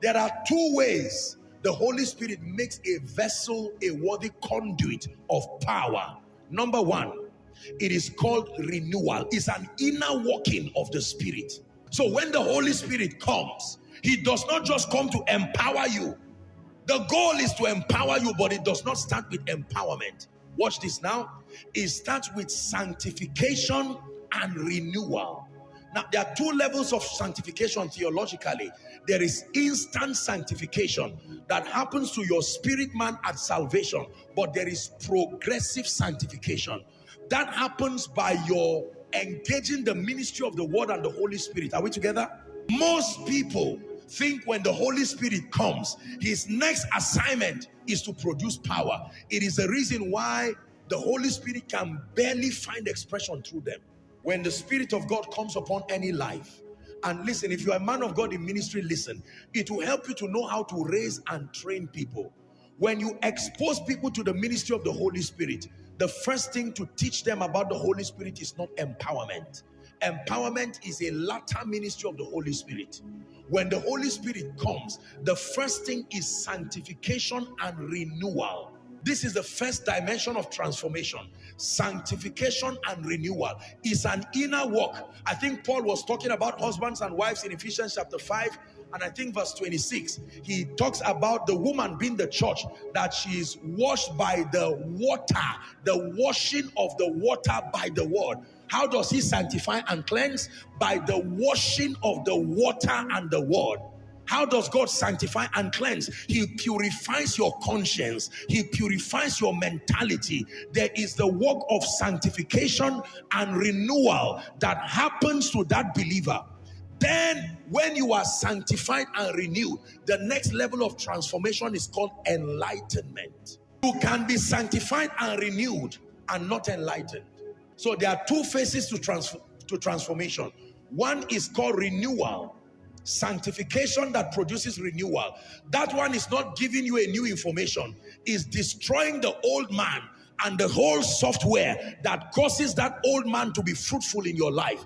There are two ways the Holy Spirit makes a vessel a worthy conduit of power. Number one, it is called renewal. It's an inner working of the Spirit. So when the Holy Spirit comes, he does not just come to empower you. The goal is to empower you, but it does not start with empowerment. Watch this now. It starts with sanctification and renewal. Now, there are two levels of sanctification theologically. There is instant sanctification that happens to your spirit man at salvation, but there is progressive sanctification. That happens by your engaging the ministry of the Word and the Holy Spirit. Are we together? Most people think when the Holy Spirit comes, his next assignment is to produce power. It is the reason why the Holy Spirit can barely find expression through them. When the Spirit of God comes upon any life, and listen, if you are a man of God in ministry, listen, it will help you to know how to raise and train people. When you expose people to the ministry of the Holy Spirit, the first thing to teach them about the Holy Spirit is not empowerment. Empowerment is a latter ministry of the Holy Spirit. When the Holy Spirit comes, the first thing is sanctification and renewal. This is the first dimension of transformation. Sanctification and renewal is an inner work. I think Paul was talking about husbands and wives in Ephesians chapter 5, and I think verse 26. He talks about the woman being the church, that she is washed by the water, the washing of the water by the word. How does he sanctify and cleanse? By the washing of the water and the word. How does God sanctify and cleanse? He purifies your conscience. He purifies your mentality. There is the work of sanctification and renewal that happens to that believer. Then when you are sanctified and renewed, the next level of transformation is called enlightenment. You can be sanctified and renewed and not enlightened. So there are two phases to transformation. One is called renewal. Sanctification that produces renewal. That one is not giving you a new information. It's destroying the old man and the whole software that causes that old man to be fruitful in your life.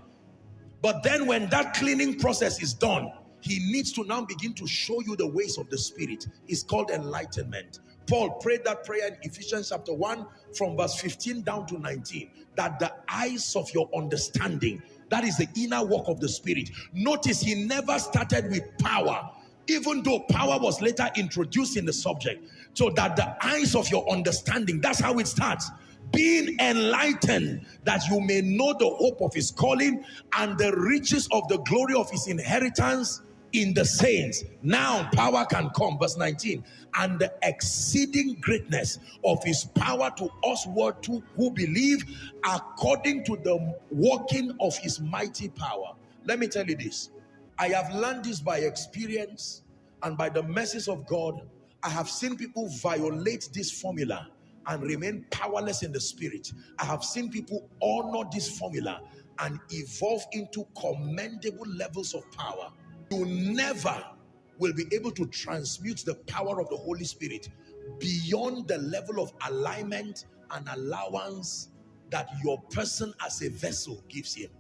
But then when that cleaning process is done, he needs to now begin to show you the ways of the Spirit. It's called enlightenment. Paul prayed that prayer in Ephesians chapter 1 from verse 15 down to 19, that the eyes of your understanding, that is the inner work of the Spirit. Notice he never started with power, even though power was later introduced in the subject. So that the eyes of your understanding, that's how it starts. Being enlightened, that you may know the hope of his calling and the riches of the glory of his inheritance in the saints. Now power can come. Verse 19. And the exceeding greatness of his power to us who believe, according to the working of his mighty power. Let me tell you this. I have learned this by experience, and by the mercies of God, I have seen people violate this formula and remain powerless in the Spirit. I have seen people honor this formula and evolve into commendable levels of power. You never will be able to transmute the power of the Holy Spirit beyond the level of alignment and allowance that your person as a vessel gives him.